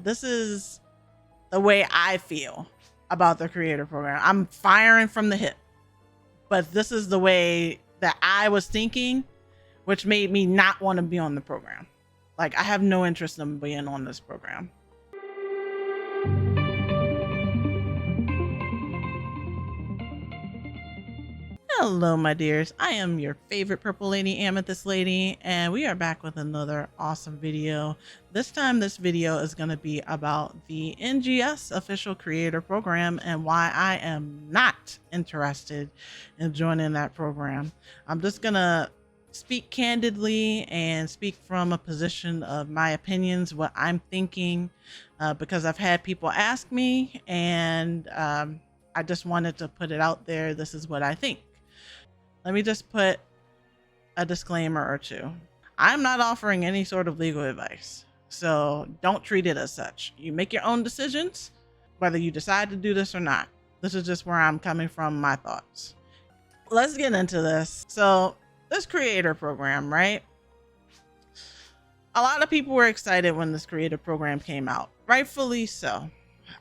this is the way I feel about the creator program. I'm firing from the hip, but this is the way that I was thinking, which made me not want to be on the program. Like, I have no interest in being on this program. Hello, my dears. I am your favorite purple lady, AmethystLady, and we are back with another awesome video. This time, this video is going to be about the NGS official creator program and why I am not interested in joining that program. I'm just going to speak candidly and speak from a position of my opinions, what I'm thinking, because I've had people ask me, and I just wanted to put it out there. This is what I think. Let me just put a disclaimer or two. I'm not offering any sort of legal advice, so don't treat it as such. You make your own decisions, whether you decide to do this or not. This is just where I'm coming from, my thoughts. Let's get into this. So this creator program, right? A lot of people were excited when this creator program came out, rightfully so.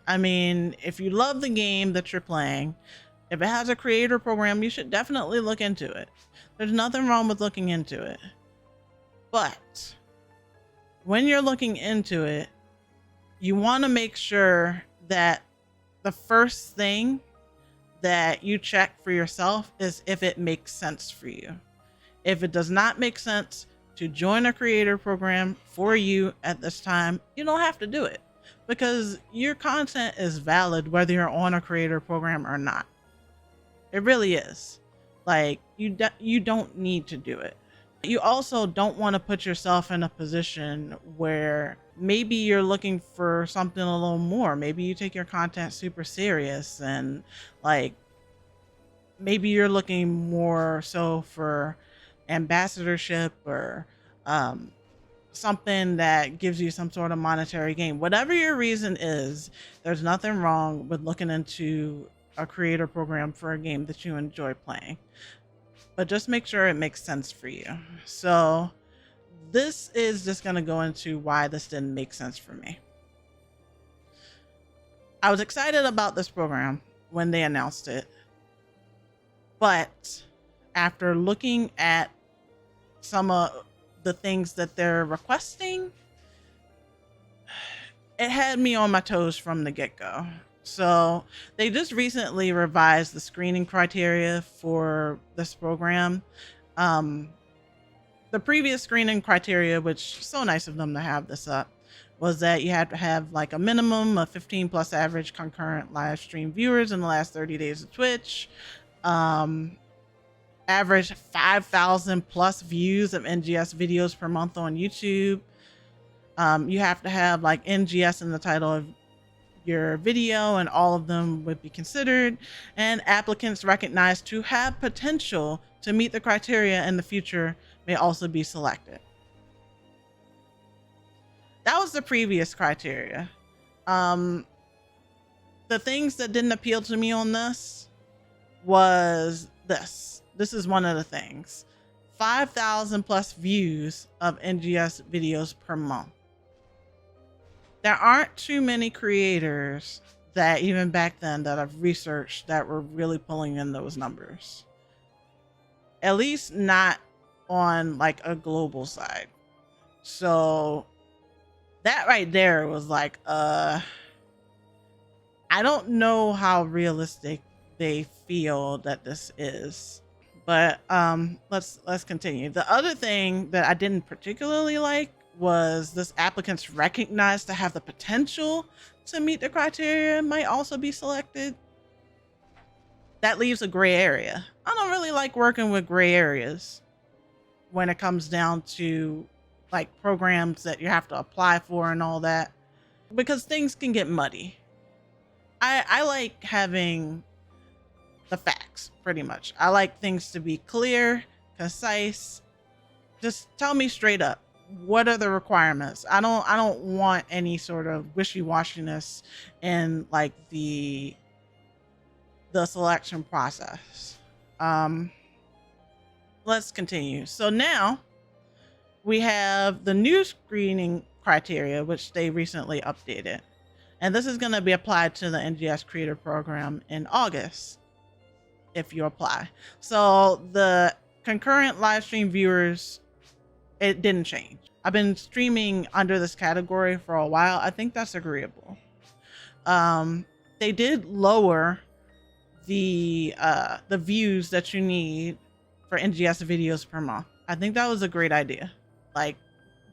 I mean, if you love the game that you're playing, if it has a creator program, you should definitely look into it. There's nothing wrong with looking into it. But when you're looking into it, you want to make sure that the first thing that you check for yourself is if it makes sense for you. If it does not make sense to join a creator program for you at this time, you don't have to do it, because your content is valid whether you're on a creator program or not. It really is. Like, you don't need to do it. You also don't want to put yourself in a position where maybe you're looking for something a little more. Maybe you take your content super serious, and like, maybe you're looking more so for ambassadorship or something that gives you some sort of monetary gain. Whatever your reason is, there's nothing wrong with looking into a creator program for a game that you enjoy playing, but just make sure it makes sense for you. So this is just going to go into why this didn't make sense for me. I was excited about this program when they announced it, but after looking at some of the things that they're requesting, it had me on my toes from the get-go. So they just recently revised the screening criteria for this program. The previous screening criteria, which is so nice of them to have this up, was that you had to have like a minimum of 15 plus average concurrent live stream viewers in the last 30 days of Twitch, average 5,000 plus views of NGS videos per month on YouTube. You have to have like NGS in the title of your video, and all of them would be considered, and applicants recognized to have potential to meet the criteria in the future may also be selected. That was the previous criteria. The things that didn't appeal to me on this was this. This is one of the things. 5,000 plus views of NGS videos per month. There aren't too many creators that even back then that I've researched that were really pulling in those numbers. At least not on like a global side. So that right there was like, I don't know how realistic they feel that this is, but let's continue. The other thing that I didn't particularly like was this applicants recognized to have the potential to meet the criteria might also be selected. That leaves a gray area. I don't really like working with gray areas when it comes down to like programs that you have to apply for and all that, because things can get muddy. I like having the facts, pretty much. I like things to be clear, concise. Just tell me straight up, what are the requirements? I don't want any sort of wishy-washiness in like the selection process. Let's continue. So now we have the new screening criteria, which they recently updated. And this is going to be applied to the NGS Creator Program in August if you apply. So the concurrent live stream viewers, it didn't change. I've been streaming under this category for a while. I think that's agreeable. They did lower the views that you need for NGS videos per month. I think that was a great idea. Like,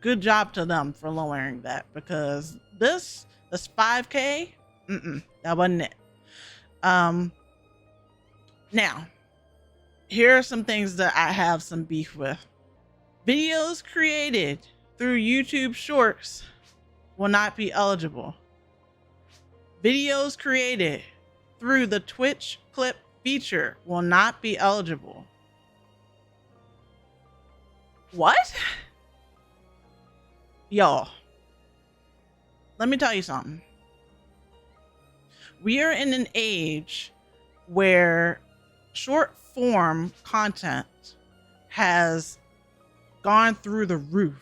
good job to them for lowering that, because this 5K, that wasn't it. Now, here are some things that I have some beef with. Videos created through YouTube Shorts will not be eligible. Videos created through the Twitch clip feature will not be eligible. What? Y'all, let me tell you something. We are in an age where short form content has gone through the roof.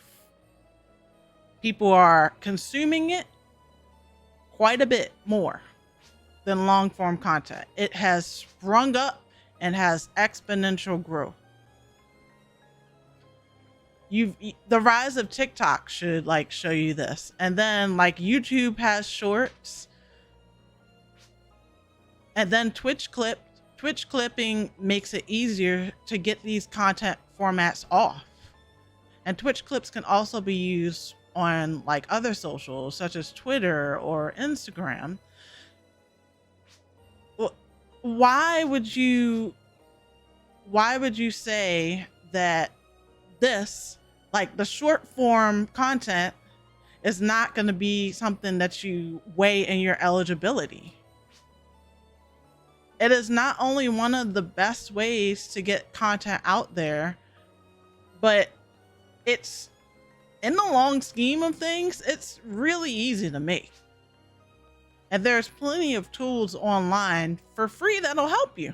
People are consuming it quite a bit more than long form content. It has sprung up and has exponential growth. The rise of TikTok should like show you this. And then like YouTube has shorts. And then Twitch clipping makes it easier to get these content formats off. And Twitch clips can also be used on like other socials such as Twitter or Instagram. Why would you say that this, like the short form content, is not going to be something that you weigh in your eligibility? It is not only one of the best ways to get content out there, but it's, in the long scheme of things, it's really easy to make. And there's plenty of tools online for free that'll help you.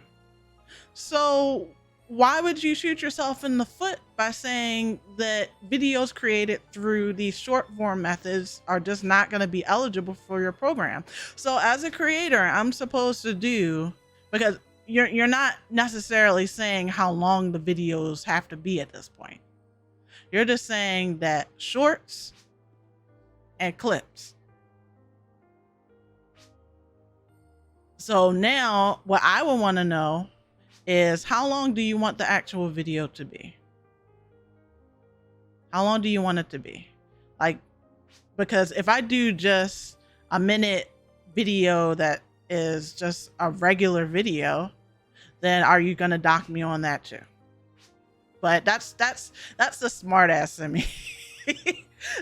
So why would you shoot yourself in the foot by saying that videos created through these short form methods are just not going to be eligible for your program? So as a creator, I'm supposed to do, because you're not necessarily saying how long the videos have to be at this point. You're just saying that shorts and clips. So now what I would want to know is, how long do you want the actual video to be? How long do you want it to be? Like, because if I do just a minute video that is just a regular video, then are you going to dock me on that too? But that's the smart ass in me.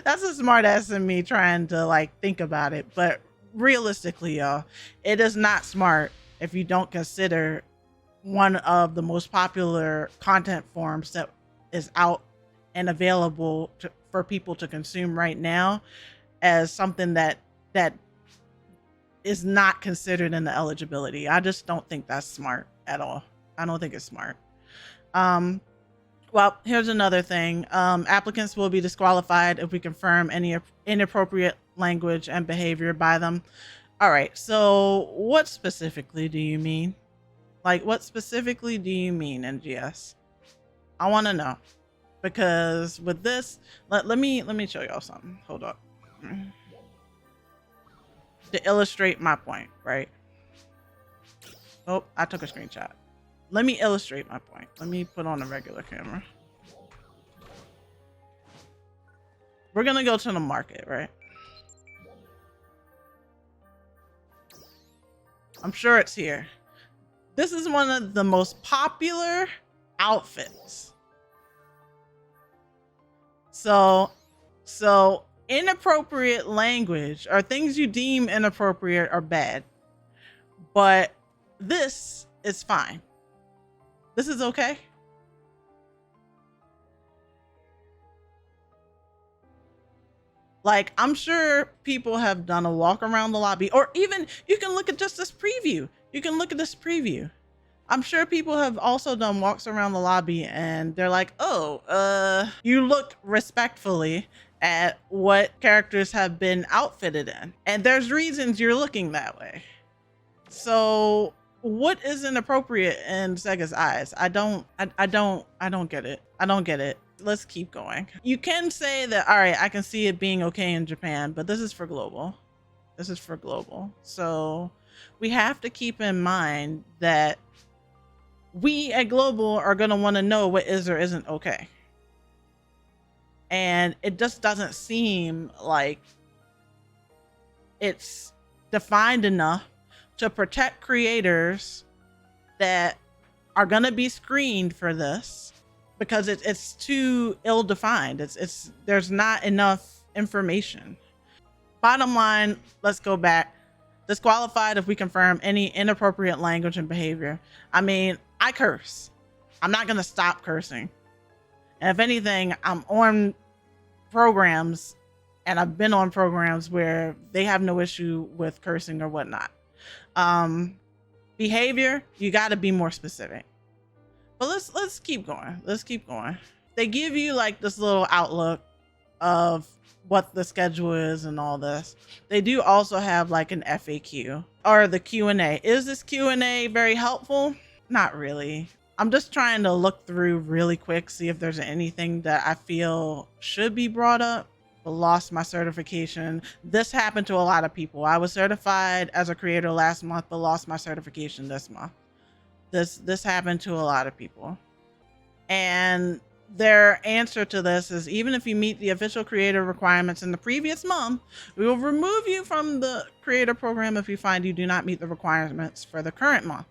That's the smart ass in me trying to like think about it. But realistically, y'all, it is not smart if you don't consider one of the most popular content forms that is out and available for people to consume right now as something that is not considered in the eligibility. I just don't think that's smart at all. I don't think it's smart. Well, here's another thing. Applicants will be disqualified if we confirm any inappropriate language and behavior by them. All right, so what specifically do you mean? Like, what specifically do you mean, NGS? I want to know, because with this, let me show y'all something. Hold up. To illustrate my point, right? Oh, I took a screenshot. Let me illustrate my point. Let me put on a regular camera. We're gonna go to the market, right? I'm sure it's here. This is one of the most popular outfits. So inappropriate language or things you deem inappropriate are bad, but this is fine. This is okay. Like, I'm sure people have done a walk around the lobby, or even you can look at just this preview. You can look at this preview. I'm sure people have also done walks around the lobby and they're like, oh, you look respectfully at what characters have been outfitted in. And there's reasons you're looking that way. So what isn't appropriate in Sega's eyes? I don't get it. I don't get it. Let's keep going. You can say that, all right, I can see it being okay in Japan, but this is for global. This is for global. So we have to keep in mind that we at global are going to want to know what is or isn't okay. And it just doesn't seem like it's defined enough to protect creators that are going to be screened for this, because it's too ill-defined. There's not enough information. Bottom line, let's go back. Disqualified if we confirm any inappropriate language and behavior. I mean, I curse. I'm not going to stop cursing. And if anything, I'm on programs, and I've been on programs where they have no issue with cursing or whatnot. Behavior, you got to be more specific. But let's keep going. Let's keep going. They give you like this little outlook of what the schedule is and all this. They do also have like an FAQ or the Q&A. Is this Q&A very helpful? Not really. I'm just trying to look through really quick, see if there's anything that I feel should be brought up, but lost my certification. This happened to a lot of people. I was certified as a creator last month, but lost my certification this month. This happened to a lot of people. And their answer to this is, even if you meet the official creator requirements in the previous month, we will remove you from the creator program if we find you do not meet the requirements for the current month.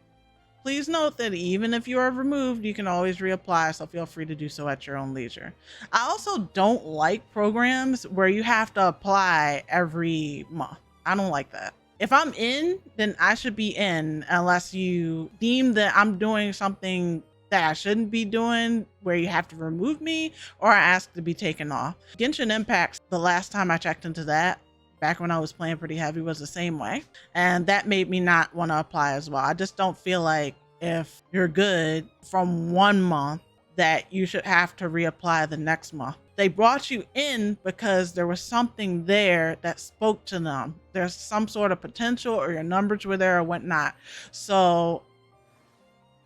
Please note that even if you are removed, you can always reapply, so feel free to do so at your own leisure. I also don't like programs where you have to apply every month. I don't like that. If I'm in, then I should be in, unless you deem that I'm doing something that I shouldn't be doing, where you have to remove me or ask to be taken off. Genshin Impact, the last time I checked into that, back when I was playing pretty heavy, was the same way. And that made me not want to apply as well. I just don't feel like if you're good from one month that you should have to reapply the next month. They brought you in because there was something there that spoke to them. There's some sort of potential, or your numbers were there or whatnot. So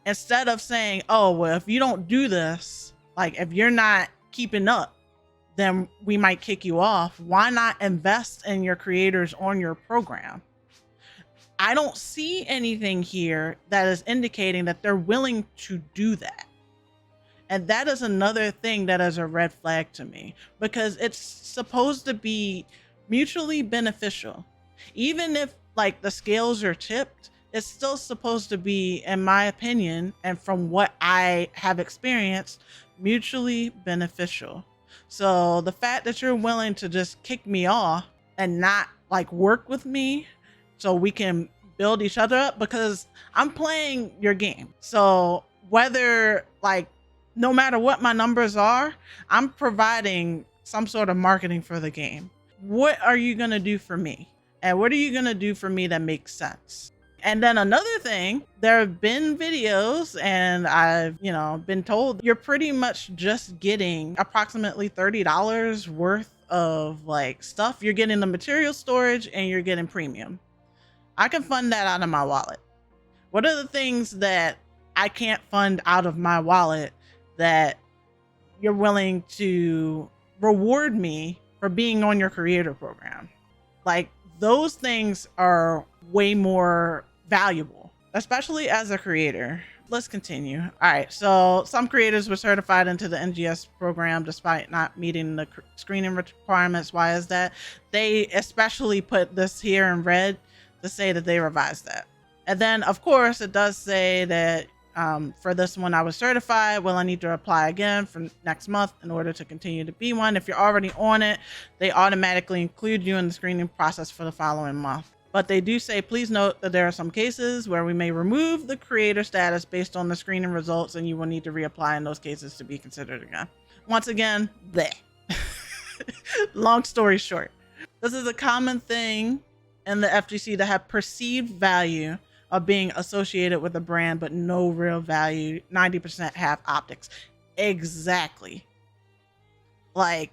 instead of saying, oh, well, if you don't do this, like if you're not keeping up, then we might kick you off. Why not invest in your creators on your program? I don't see anything here that is indicating that they're willing to do that. And that is another thing that is a red flag to me, because it's supposed to be mutually beneficial. Even if like the scales are tipped, it's still supposed to be, in my opinion, and from what I have experienced, mutually beneficial. So the fact that you're willing to just kick me off and not like work with me so we can build each other up, because I'm playing your game. So whether like, no matter what my numbers are, I'm providing some sort of marketing for the game. What are you going to do for me? And what are you going to do for me that makes sense? And then another thing, there have been videos, and I've, been told you're pretty much just getting approximately $30 worth of like stuff. You're getting the material storage and you're getting premium. I can fund that out of my wallet. What are the things that I can't fund out of my wallet that you're willing to reward me for being on your creator program? Like, those things are way more valuable, especially as a creator. Let's continue. All right, so some creators were certified into the NGS program despite not meeting the screening requirements. Why is that? They especially put this here in red to say that they revised that. And then of course it does say that for this one, I was certified. Well, I need to apply again for next month in order to continue to be one. If you're already on it, they automatically include you in the screening process for the following month. But they do say, please note that there are some cases where we may remove the creator status based on the screening results, and you will need to reapply in those cases to be considered again. Once again, bleh. Long story short, this is a common thing in the FGC to have perceived value of being associated with a brand, but no real value. 90% have optics. Exactly. Like,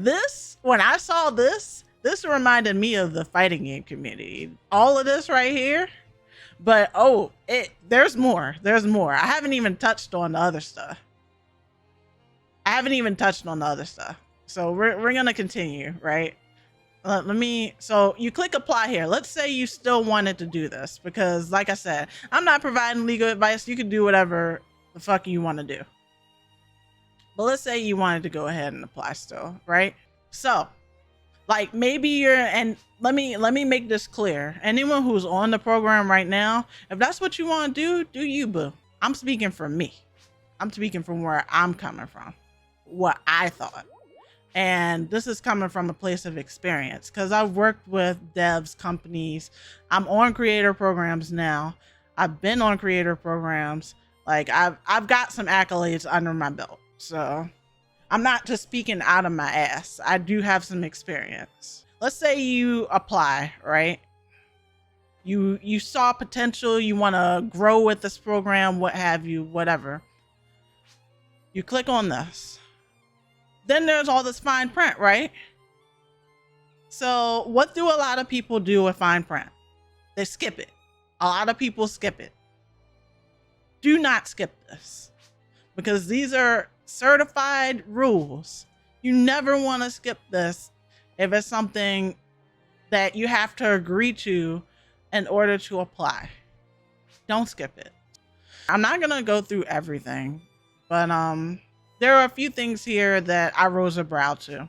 This, when I saw this reminded me of the fighting game community. All of this right here. But there's more. There's more. I haven't even touched on the other stuff. So we're gonna continue, right? So you click apply here. Let's say you still wanted to do this, because like I said, I'm not providing legal advice. You can do whatever the fuck you want to do. But let's say you wanted to go ahead and apply still, right? So like maybe and let me make this clear. Anyone who's on the program right now, if that's what you want to do you, boo. I'm speaking for me. I'm speaking from where I'm coming from, what I thought. And this is coming from a place of experience, because I've worked with devs, companies. I'm on creator programs now. I've been on creator programs. Like I've got some accolades under my belt. So I'm not just speaking out of my ass. I do have some experience. Let's say you apply, right? You saw potential, you want to grow with this program, what have you, whatever. You click on this. Then there's all this fine print, right? So what do a lot of people do with fine print? They skip it. A lot of people skip it. Do not skip this, because these are certified rules. You never want to skip this if it's something that you have to agree to in order to apply. Don't skip it. I'm not gonna go through everything, but there are a few things here that I rose a brow to.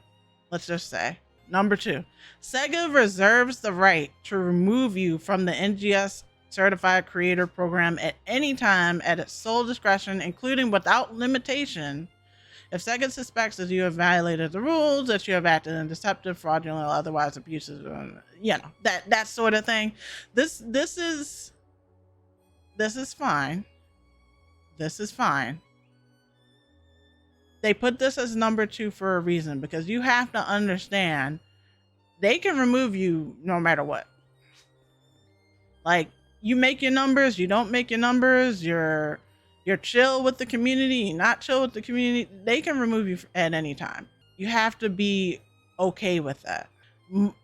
Let's just say. Number 2, Sega reserves the right to remove you from the NGS certified creator program at any time at its sole discretion, including without limitation, if Sega suspects that you have violated the rules, that you have acted in deceptive, fraudulent, or otherwise abusive, that sort of thing. This is fine. This is fine. They put this as number 2 for a reason, because you have to understand they can remove you no matter what. Like, you make your numbers, you don't make your numbers, you're chill with the community, you're not chill with the community, they can remove you at any time. You have to be okay with that.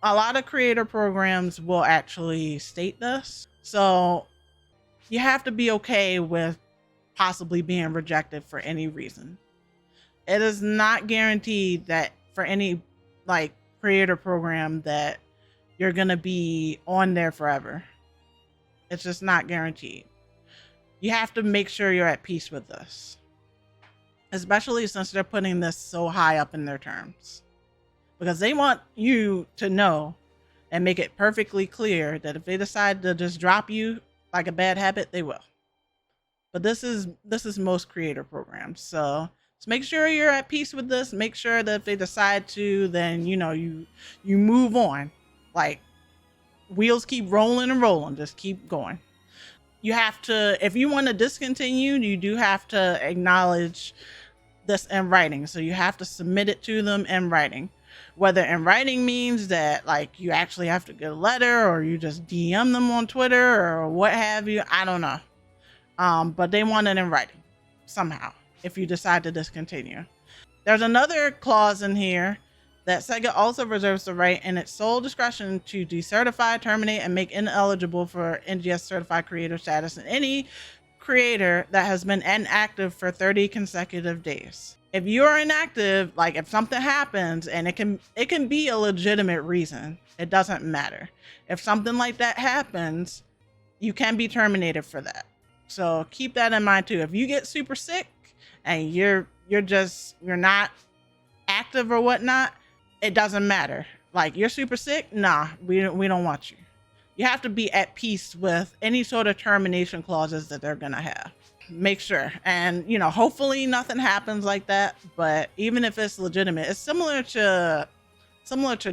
A lot of creator programs will actually state this. So you have to be okay with possibly being rejected for any reason. It is not guaranteed that for any creator program that you're gonna be on there forever. It's just not guaranteed. You have to make sure you're at peace with this, especially since they're putting this so high up in their terms, because they want you to know and make it perfectly clear that if they decide to just drop you like a bad habit, they will. But this is most creator programs. So make sure you're at peace with this. Make sure that if they decide to, then you move on. Like, wheels keep rolling and rolling. Just keep going. You have to, if you want to discontinue, you do have to acknowledge this in writing. So you have to submit it to them in writing. Whether in writing means that you actually have to get a letter, or you just DM them on Twitter or what have you. I don't know. But they want it in writing somehow if you decide to discontinue. There's another clause in here that Sega also reserves the right in its sole discretion to decertify, terminate, and make ineligible for NGS certified creator status in any creator that has been inactive for 30 consecutive days. If you're inactive, if something happens, and it can be a legitimate reason, it doesn't matter. If something like that happens, you can be terminated for that. So keep that in mind too. If you get super sick and you're not active or whatnot, it doesn't matter. You're super sick, nah, we don't want you. You have to be at peace with any sort of termination clauses that they're gonna have. Make sure, and hopefully nothing happens like that. But even if it's legitimate, it's similar to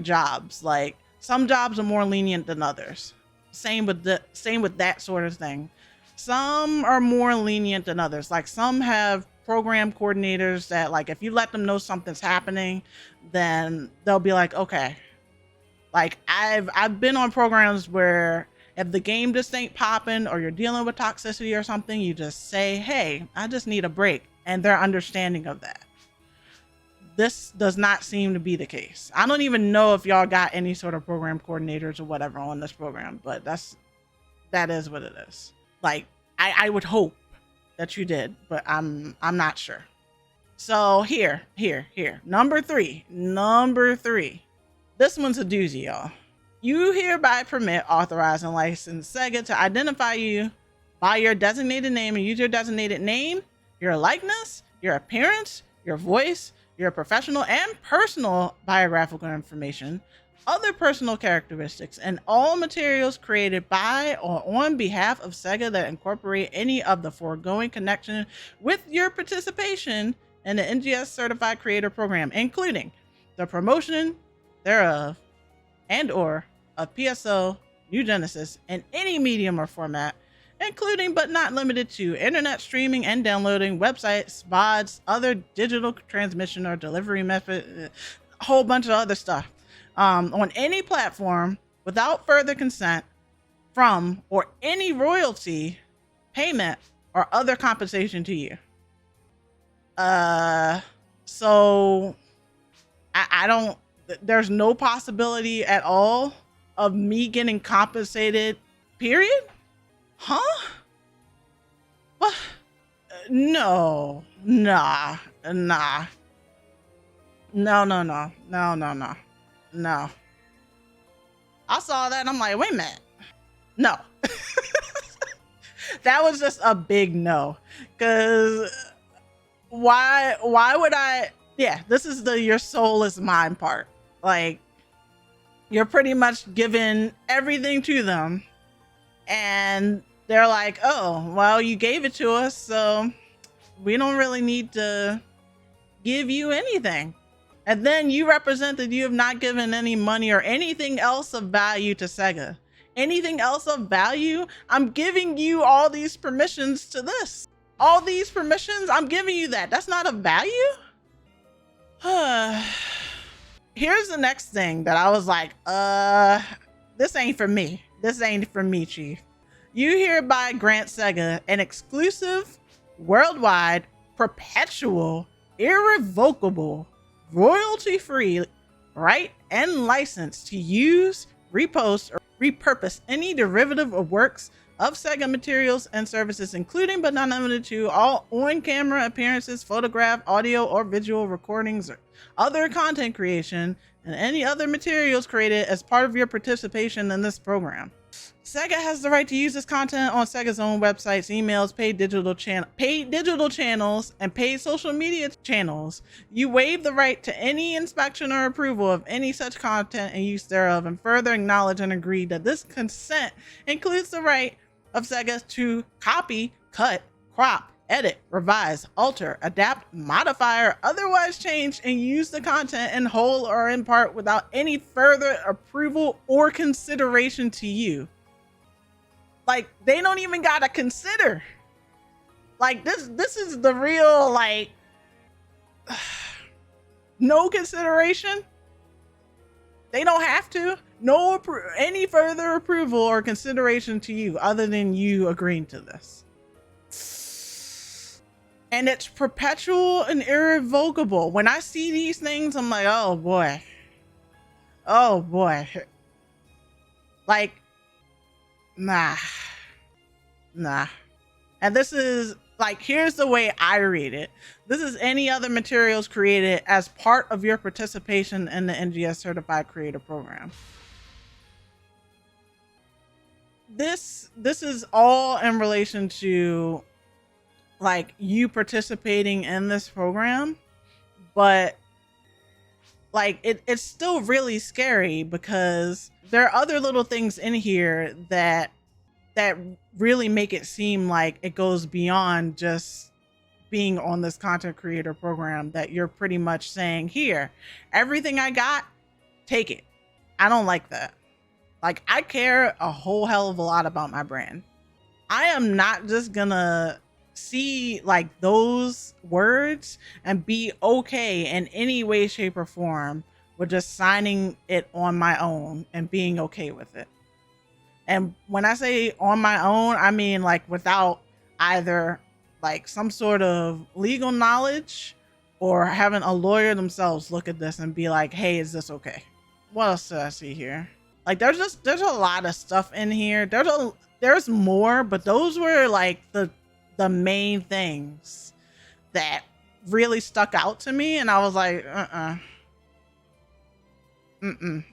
jobs. Like, some jobs are more lenient than others. Same with that sort of thing. Some are more lenient than others. Like, some have program coordinators that if you let them know something's happening, then they'll be like, okay. I've been on programs where if the game just ain't popping, or you're dealing with toxicity or something, you just say, hey, I just need a break, and they're understanding of that. this does not seem to be the case. I don't even know if y'all got any sort of program coordinators or whatever on this program, but that is what it is. Like, I would hope that you did, but I'm not sure. So here. Number three. This one's a doozy, y'all. You hereby permit, authorize, and license Sega to identify you by your designated name and use your designated name, your likeness, your appearance, your voice, your professional and personal biographical information, other personal characteristics, and all materials created by or on behalf of Sega that incorporate any of the foregoing connection with your participation in the NGS Certified Creator Program, including the promotion thereof and or of PSO, New Genesis, in any medium or format, including but not limited to internet streaming and downloading, websites, VODs, other digital transmission or delivery method, a whole bunch of other stuff, on any platform without further consent from or any royalty, payment, or other compensation to you. So I don't, there's no possibility at all of me getting compensated, period? Huh? What? No. Nah. No. I saw that and I'm like, wait a minute. No. That was just a big no. Cause why would I? Yeah, this is the your soul is mine part. Like, you're pretty much giving everything to them. And they're like, oh, well, you gave it to us, so we don't really need to give you anything. And then you represent that you have not given any money or anything else of value to Sega. Anything else of value? I'm giving you all these permissions to this. All these permissions, I'm giving you that. That's not a value? Here's the next thing that I was like, this ain't for me. This ain't for me, Chief. You hereby grant Sega an exclusive, worldwide, perpetual, irrevocable, royalty-free right and license to use, repost, or repurpose any derivative or works of Sega materials and services, including but not limited to all on-camera appearances, photograph, audio, or visual recordings, or other content creation, and any other materials created as part of your participation in this program. Sega has the right to use this content on Sega's own websites, emails, paid digital channels, and paid social media channels. You waive the right to any inspection or approval of any such content and use thereof, and further acknowledge and agree that this consent includes the right of Sega to copy, cut, crop, edit, revise, alter, adapt, modify, or otherwise change and use the content in whole or in part without any further approval or consideration to you. Like, they don't even gotta consider. Like, this is the real, like, no consideration. They don't have to. No any further approval or consideration to you other than you agreeing to this. And it's perpetual and irrevocable. When I see these things, I'm like, oh boy. Oh boy. Like, nah. And this is, like, here's the way I read it. This is any other materials created as part of your participation in the NGS Certified Creator Program. This is all in relation to, like, you participating in this program, but like it's still really scary because there are other little things in here that really make it seem like it goes beyond just being on this content creator program, that you're pretty much saying, here, everything I got, take it. I don't like that. Like, I care a whole hell of a lot about my brand. I am not just gonna see like those words and be okay in any way, shape, or form with just signing it on my own and being okay with it. And when I say on my own, I mean like without either like some sort of legal knowledge or having a lawyer themselves look at this and be like, hey, is this okay? What else did I see here? Like there's a lot of stuff in here. There's more, but those were like the main things that really stuck out to me, and I was like, and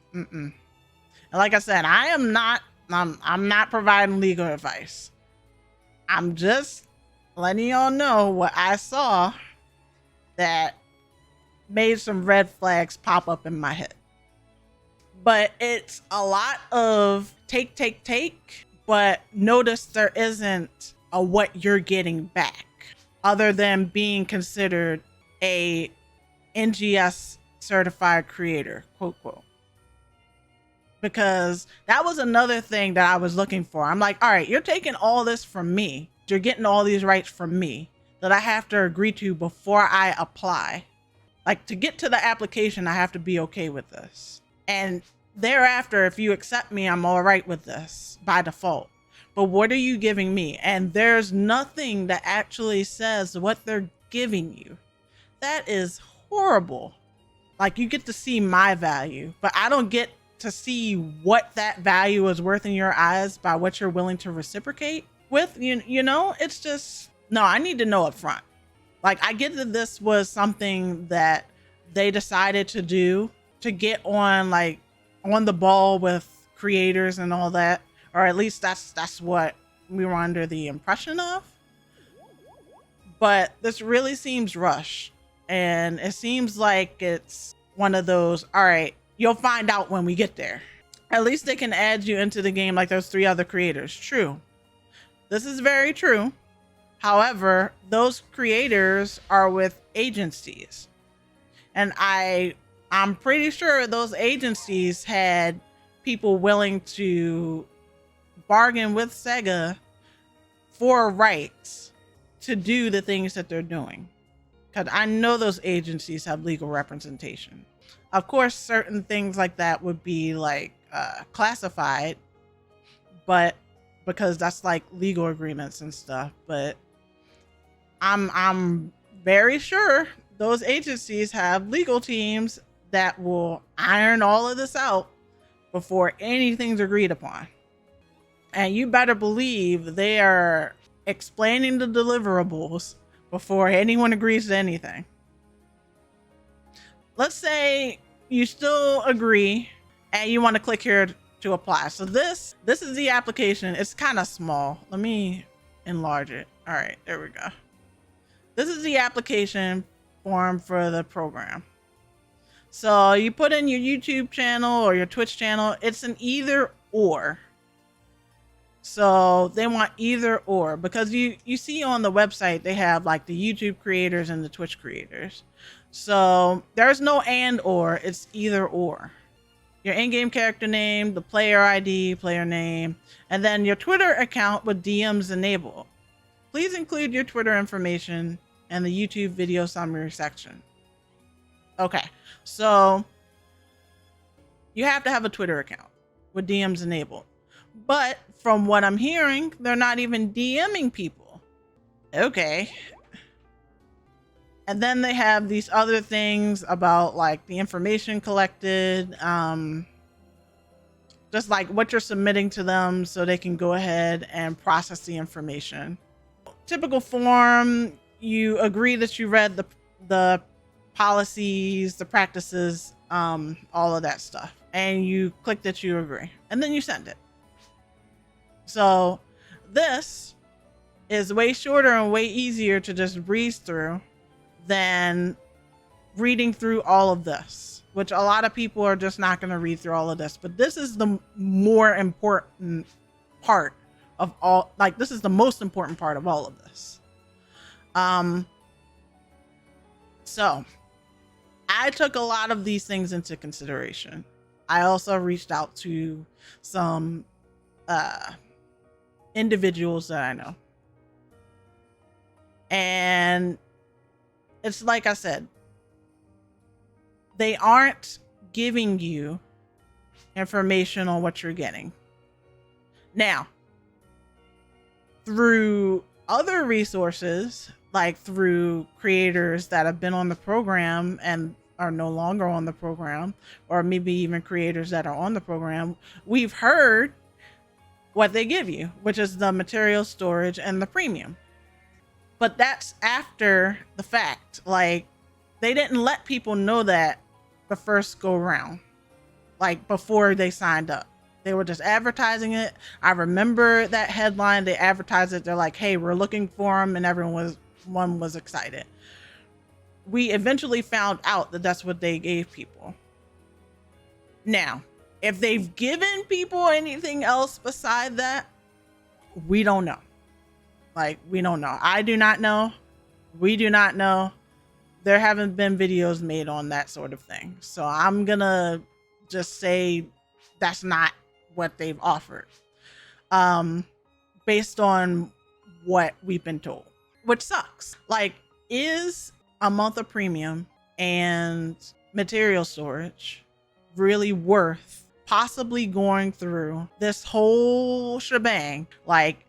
like I said, I'm not providing legal advice. I'm just letting y'all know what I saw that made some red flags pop up in my head. But it's a lot of take, but notice there isn't a what you're getting back other than being considered a NGS certified creator, quote, quote. Because that was another thing that I was looking for. I'm like, all right, you're taking all this from me. You're getting all these rights from me that I have to agree to before I apply. Like, to get to the application, I have to be okay with this. And thereafter, if you accept me, I'm all right with this by default. But what are you giving me? And there's nothing that actually says what they're giving you. That is horrible. Like, you get to see my value, but I don't get to see what that value is worth in your eyes by what you're willing to reciprocate with. You know, it's just, no, I need to know up front. Like, I get that this was something that they decided to do to get on the ball with creators and all that, or at least that's what we were under the impression of. But this really seems rushed, and it seems like it's one of those, all right, you'll find out when we get there. At least they can add you into the game like those 3 other creators. True. This is very true. However, those creators are with agencies. And I'm pretty sure those agencies had people willing to bargain with Sega for rights to do the things that they're doing. Because I know those agencies have legal representation. Of course, certain things like that would be like classified, but because that's like legal agreements and stuff. But I'm very sure those agencies have legal teams that will iron all of this out before anything's agreed upon. And you better believe they are explaining the deliverables before anyone agrees to anything. Let's say you still agree and you want to click here to apply. So this is the application. It's kind of small. Let me enlarge it. All right, there we go. This is the application form for the program. So you put in your YouTube channel or your Twitch channel. It's an either or. So they want either or, because you see on the website, they have like the YouTube creators and the Twitch creators. So there's no and or, it's either or. Your in-game character name, the player ID, player name, and then your Twitter account with DMs enabled. Please include your Twitter information and the YouTube video summary section. Okay, so you have to have a Twitter account with DMs enabled. But from what I'm hearing, they're not even DMing people. Okay. And then they have these other things about like the information collected, just like what you're submitting to them so they can go ahead and process the information. Typical form, you agree that you read the policies, the practices, all of that stuff. And you click that you agree. And then you send it. So this is way shorter and way easier to just breeze through than reading through all of this, which a lot of people are just not going to read through all of this. But this is the more important part of all, like this is the most important part of all of this. So I took a lot of these things into consideration. I also reached out to some individuals that I know. And it's like I said, they aren't giving you information on what you're getting. Now, through other resources, like through creators that have been on the program and are no longer on the program, or maybe even creators that are on the program, we've heard what they give you, which is the material storage and the premium. But that's after the fact. Like, they didn't let people know that the first go round, like before they signed up. They were just advertising it. I remember that headline. They advertised it. They're like, hey, we're looking for them. And everyone was excited. We eventually found out that that's what they gave people. Now, if they've given people anything else beside that, we don't know. Like, we don't know. I do not know. We do not know. There haven't been videos made on that sort of thing. So I'm gonna just say that's not what they've offered, based on what we've been told, which sucks. Like, is a month of premium and material storage really worth possibly going through this whole shebang? Like,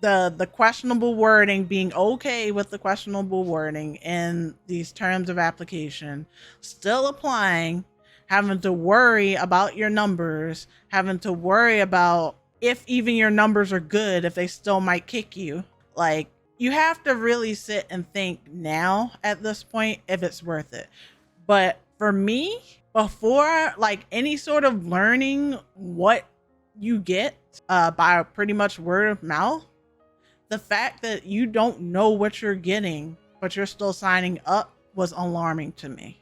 the questionable wording, being okay with the questionable wording in these terms of application, still applying, having to worry about your numbers, having to worry about if even your numbers are good, if they still might kick you. Like, you have to really sit and think now at this point if it's worth it. But for me, before like any sort of learning what you get by pretty much word of mouth, the fact that you don't know what you're getting but you're still signing up was alarming to me.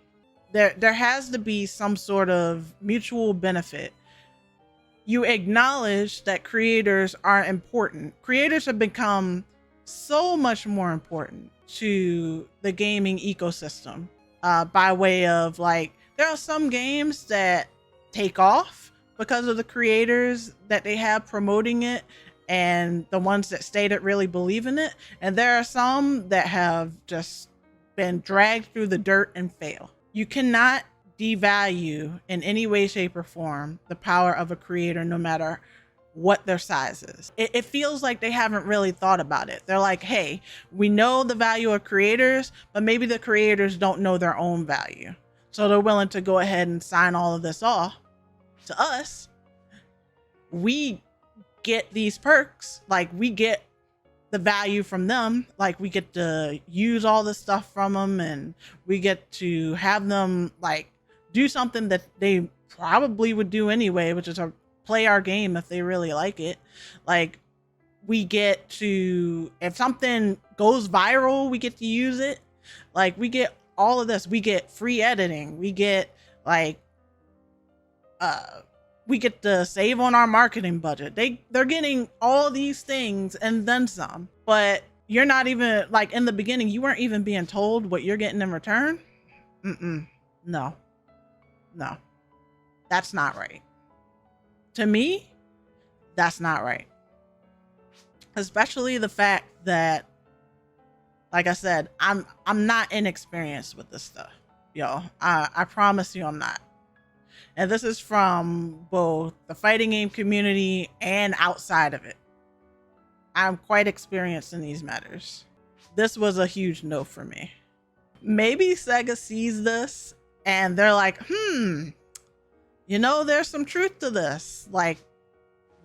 There has to be some sort of mutual benefit. You acknowledge that creators are important. Creators have become so much more important to the gaming ecosystem, by way of, like, there are some games that take off because of the creators that they have promoting it and the ones that stay that really believe in it. And there are some that have just been dragged through the dirt and fail. You cannot devalue in any way, shape, or form the power of a creator, no matter what their size is. It feels like they haven't really thought about it. They're like, hey, we know the value of creators, but maybe the creators don't know their own value. So they're willing to go ahead and sign all of this off to us. We get these perks, like we get the value from them, like we get to use all this stuff from them, and we get to have them like do something that they probably would do anyway, which is play our game if they really like it. Like, we get to, if something goes viral, we get to use it. Like, we get all of this. We get free editing. We get like we get to save on our marketing budget. They're getting all these things and then some. But you're not even, like, in the beginning, you weren't even being told what you're getting in return. No, that's not right. To me, that's not right. Especially the fact that, like I said, I'm not inexperienced with this stuff, y'all. I promise you I'm not. And this is from both the fighting game community and outside of it. I'm quite experienced in these matters. This was a huge no for me. Maybe Sega sees this and they're like, you know, there's some truth to this. Like,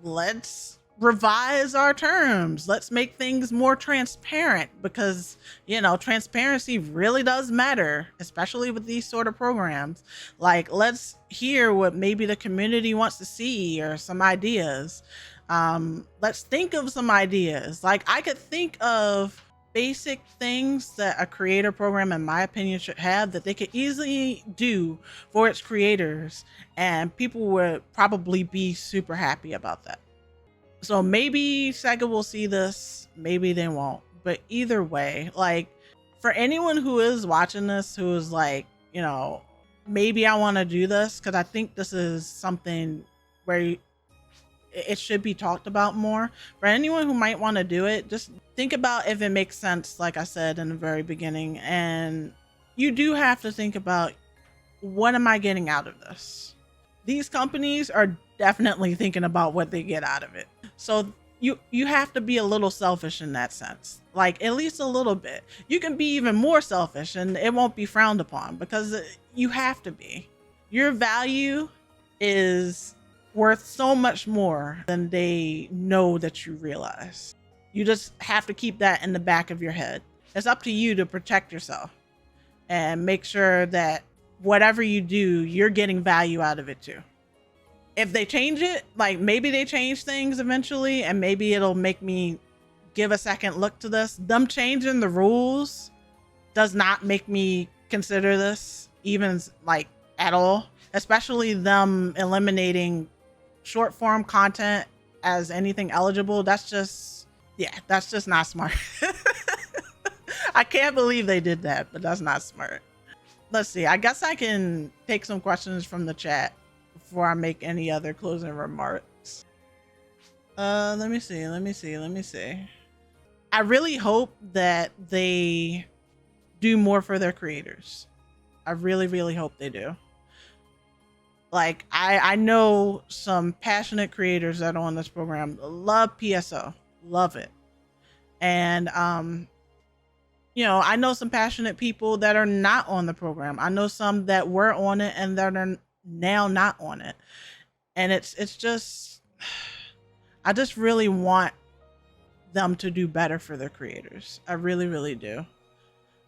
let's revise our terms. Let's make things more transparent, because, you know, transparency really does matter, especially with these sort of programs. Like, let's hear what maybe the community wants to see, or some ideas. Let's think of some ideas. Like, I could think of basic things that a creator program, in my opinion, should have that they could easily do for its creators, and people would probably be super happy about that. So maybe Sega will see this, maybe they won't. But either way, like, for anyone who is watching this, who is like, you know, maybe I want to do this, because I think this is something where it should be talked about more. For anyone who might want to do it, just think about if it makes sense, like I said in the very beginning. And you do have to think about, what am I getting out of this? These companies are definitely thinking about what they get out of it. So you have to be a little selfish in that sense, like at least a little bit. You can be even more selfish and it won't be frowned upon, because you have to be. Your value is worth so much more than they know that you realize. You just have to keep that in the back of your head. It's up to you to protect yourself and make sure that whatever you do, you're getting value out of it too. If they change it, like maybe they change things eventually, and maybe it'll make me give a second look to this. Them changing the rules does not make me consider this even like at all, especially them eliminating short form content as anything eligible. That's just, yeah, that's just not smart. I can't believe they did that, but that's not smart. Let's see. I guess I can take some questions from the chat before I make any other closing remarks. Let me see. I really hope that they do more for their creators. I really, really hope they do. Like, I know some passionate creators that are on this program, love PSO, love it. And, you know, I know some passionate people that are not on the program. I know some that were on it and that are now not on it. And it's just, I just really want them to do better for their creators. I really, really do.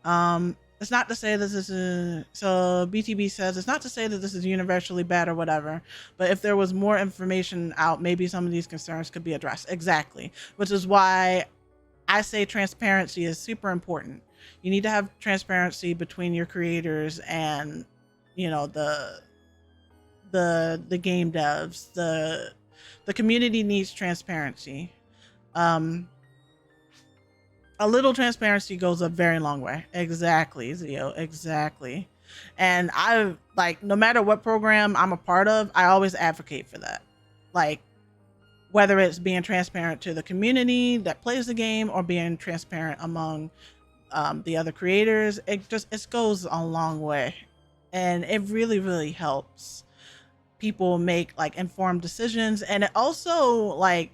It's not to say that this is, so BTB says, it's not to say that this is universally bad or whatever, but if there was more information out, maybe some of these concerns could be addressed. Exactly. Which is why I say transparency is super important. You need to have transparency between your creators and, you know, the game devs. The community needs transparency. A little transparency goes a very long way. Exactly, Zio, exactly. And I, like, no matter what program I'm a part of, I always advocate for that. Like, whether it's being transparent to the community that plays the game or being transparent among the other creators, it goes a long way. And it really, really helps people make like informed decisions. And it also, like,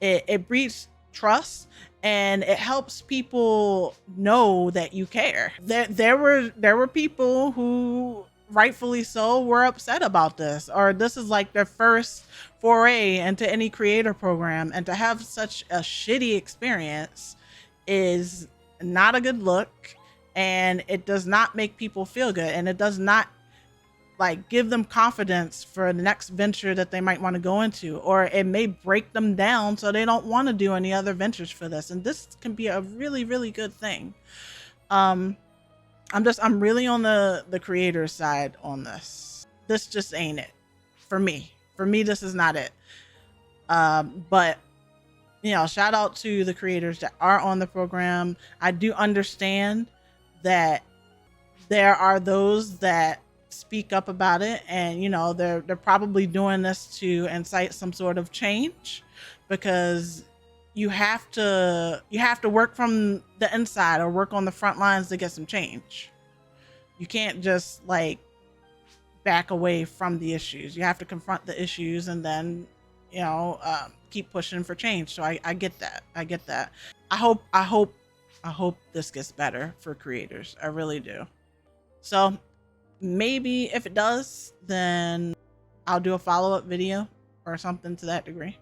it breeds trust, and it helps people know that you care. There were people who rightfully so were upset about this, or this is like their first foray into any creator program, and to have such a shitty experience is not a good look, and it does not make people feel good, and it does not like give them confidence for the next venture that they might want to go into, or it may break them down so they don't want to do any other ventures for this. And this can be a really, really good thing. I'm really on the creator side on this. This just ain't it for me. This is not it. But you know, shout out to the creators that are on the program. I do understand that there are those that speak up about it, and you know, they're probably doing this to incite some sort of change, because you have to work from the inside or work on the front lines to get some change. You can't just like back away from the issues. You have to confront the issues and then, you know, keep pushing for change. So I get that. I hope this gets better for creators. I really do. So maybe if it does, then I'll do a follow-up video or something to that degree.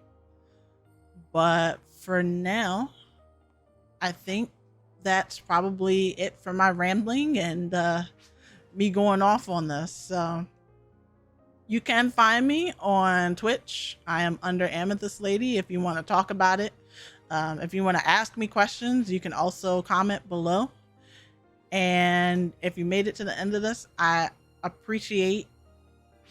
But for now, I think that's probably it for my rambling and me going off on this. So you can find me on Twitch. I am under AmethystLady if you want to talk about it. If you want to ask me questions, you can also comment below. And if you made it to the end of this, I appreciate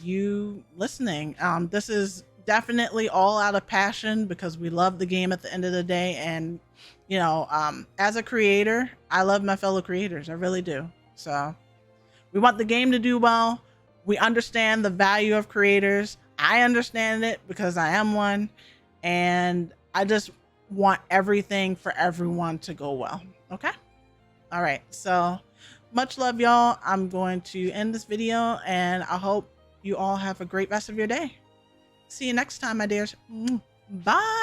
you listening. This is definitely all out of passion, because we love the game at the end of the day. And, you know, as a creator, I love my fellow creators. I really do. So we want the game to do well. We understand the value of creators. I understand it because I am one. And I just want everything for everyone to go well. Okay? All right, so much love, y'all. I'm going to end this video, and I hope you all have a great rest of your day. See you next time, my dears. Bye.